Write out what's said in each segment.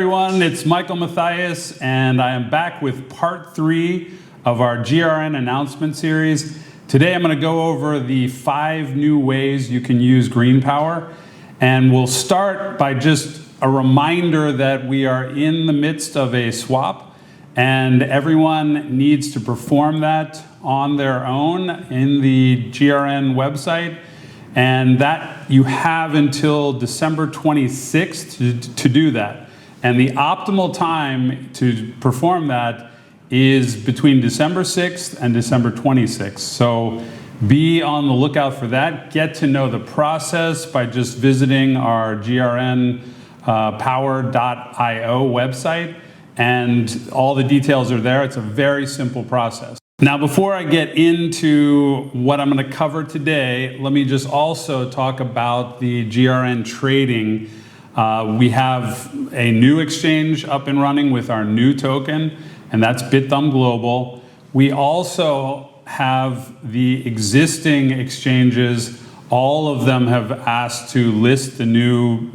everyone, it's Michael Mathias, and I am back with part 3 of our GRN announcement series. Today I'm going to go over the 5 new ways you can use green power, and we'll start by just a reminder that we are in the midst of a swap, and everyone needs to perform that on their own in the GRN website. And that you have until December 26th to do that. And the optimal time to perform that is between December 6th and December 26th. So be on the lookout for that. Get to know the process by just visiting our grnpower.io website. And all the details are there. It's a very simple process. Now, before I get into what I'm going to cover today, let me just also talk about the GRN trading. We have a new exchange up and running with our new token, and that's BitThumb Global. We also have the existing exchanges. All of them have asked to list the newer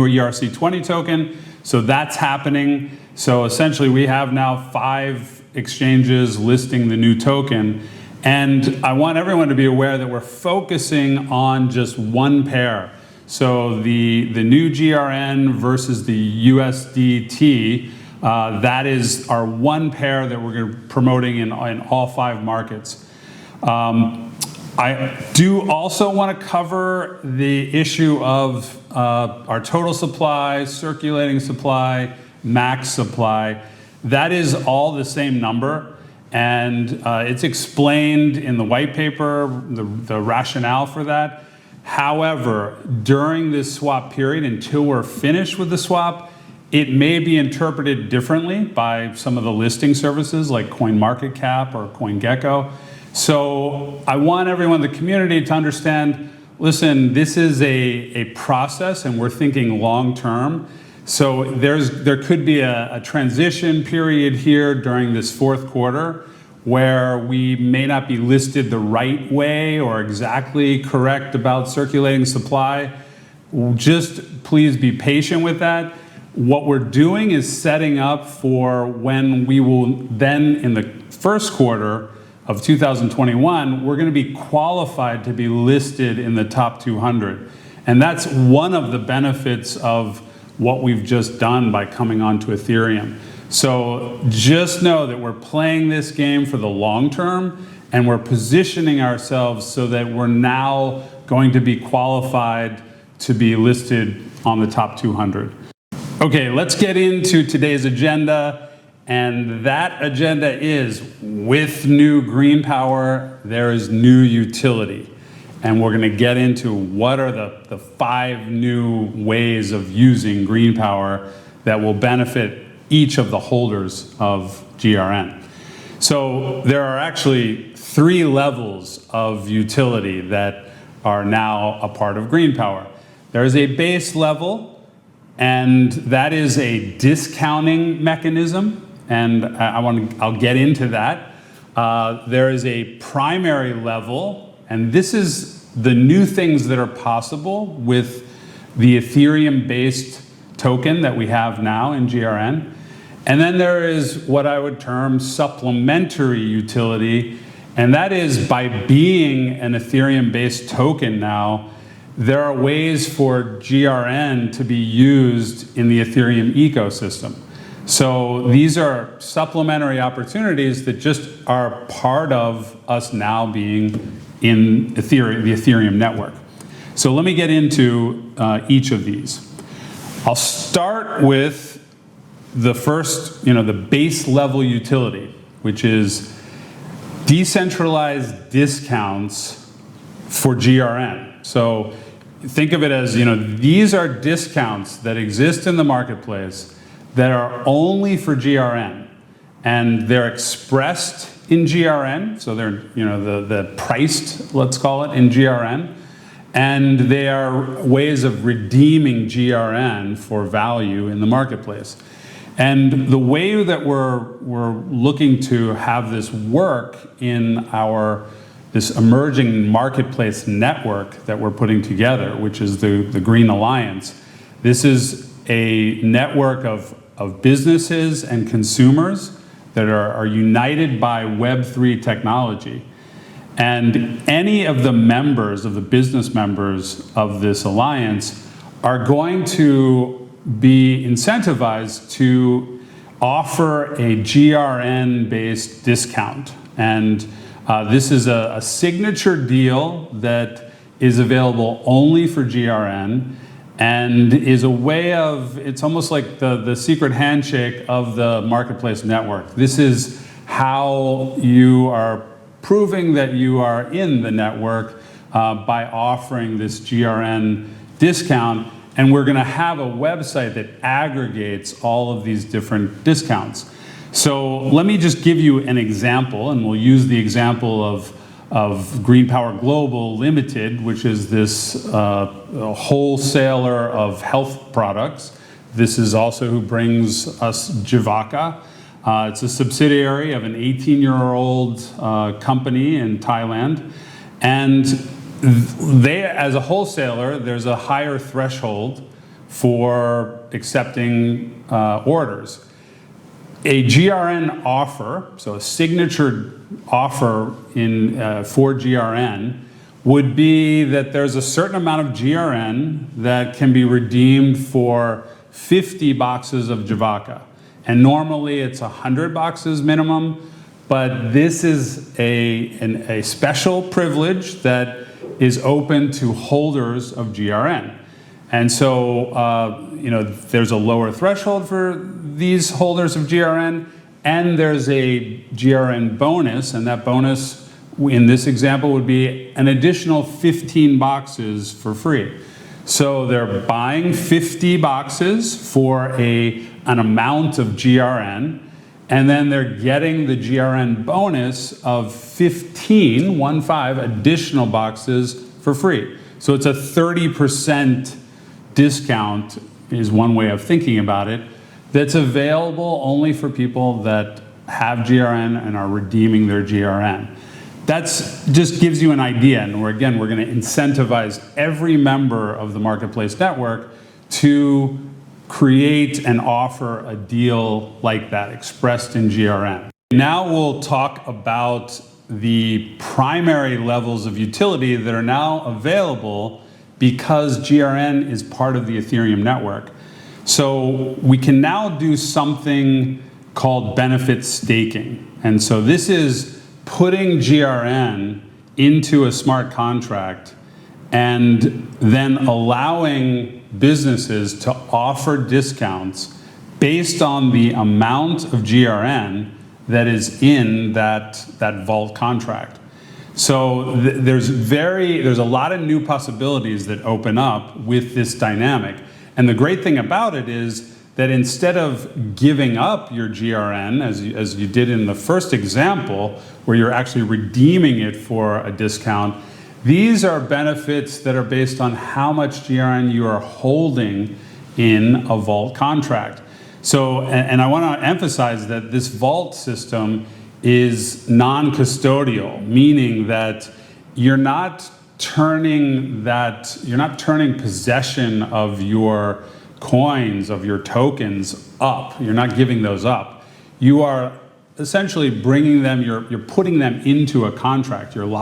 ERC20 token, so that's happening. So essentially, we have now 5 exchanges listing the new token. And I want everyone to be aware that we're focusing on just one pair. So the new GRN versus the USDT, that is our one pair that we're promoting in all 5 markets. I do also want to cover the issue of our total supply, circulating supply, max supply. That is all the same number, and it's explained in the white paper, the rationale for that. However, during this swap period, until we're finished with the swap, it may be interpreted differently by some of the listing services like CoinMarketCap or CoinGecko. So I want everyone in the community to understand, listen, this is a process and we're thinking long term. So there could be a transition period here during this 4th quarter where we may not be listed the right way or exactly correct about circulating supply. Just please be patient with that. What we're doing is setting up for when we will then, in the 1st quarter of 2021, we're going to be qualified to be listed in the top 200. And that's one of the benefits of what we've just done by coming onto Ethereum. So just know that we're playing this game for the long term, and we're positioning ourselves so that we're now going to be qualified to be listed on the top 200. Okay, let's get into today's agenda. And that agenda is, with new green power, there is new utility. And we're going to get into what are the 5 new ways of using green power that will benefit each of the holders of GRN. So there are actually 3 levels of utility that are now a part of green power. There is a base level, and that is a discounting mechanism, and I'll get into that. There is a primary level, and this is the new things that are possible with the Ethereum-based token that we have now in GRN. And then there is what I would term supplementary utility, and that is by being an Ethereum-based token now, there are ways for GRN to be used in the Ethereum ecosystem. So these are supplementary opportunities that just are part of us now being in Ethereum, the Ethereum network. So let me get into each of these. I'll start with the first, the base level utility, which is decentralized discounts for GRN. So think of it as, these are discounts that exist in the marketplace that are only for GRN, and they're expressed in GRN, so they're the priced, let's call it, in GRN, and they are ways of redeeming GRN for value in the marketplace. And the way that we're looking to have this work in this emerging marketplace network that we're putting together, which is the Green Alliance, this is a network of businesses and consumers that are united by Web3 technology. And any of the members, of the business members of this alliance, are going to be incentivized to offer a GRN-based discount. And this is a signature deal that is available only for GRN and is a way of, it's almost like the secret handshake of the marketplace network. This is how you are proving that you are in the network by offering this GRN discount. And we're going to have a website that aggregates all of these different discounts. So let me just give you an example, and we'll use the example of Green Power Global Limited, which is this wholesaler of health products. This is also who brings us Jivaka. It's a subsidiary of an 18-year-old company in Thailand. And they, as a wholesaler, there's a higher threshold for accepting orders. A GRN offer, so a signature offer for GRN, would be that there's a certain amount of GRN that can be redeemed for 50 boxes of Jivaka. And normally it's 100 boxes minimum, but this is a special privilege that is open to holders of GRN. And so, there's a lower threshold for these holders of GRN, and there's a GRN bonus, and that bonus in this example would be an additional 15 boxes for free. So they're buying 50 boxes for an amount of GRN, and then they're getting the GRN bonus of 15 additional boxes for free. So it's a 30% discount is one way of thinking about it, that's available only for people that have GRN and are redeeming their GRN. That's just gives you an idea, and we're going to incentivize every member of the marketplace network to create and offer a deal like that, expressed in GRN. Now we'll talk about the primary levels of utility that are now available because GRN is part of the Ethereum network. So we can now do something called benefit staking. And so this is putting GRN into a smart contract and then allowing businesses to offer discounts based on the amount of GRN that is in that vault contract. So there's a lot of new possibilities that open up with this dynamic. And the great thing about it is that instead of giving up your GRN, as you did in the first example, where you're actually redeeming it for a discount, these are benefits that are based on how much GRN you are holding in a vault contract. So, and I want to emphasize that this vault system is non-custodial, meaning that you're not turning possession of your coins, of your tokens up. You're not giving those up. You are essentially bringing them, you're putting them into a contract. You're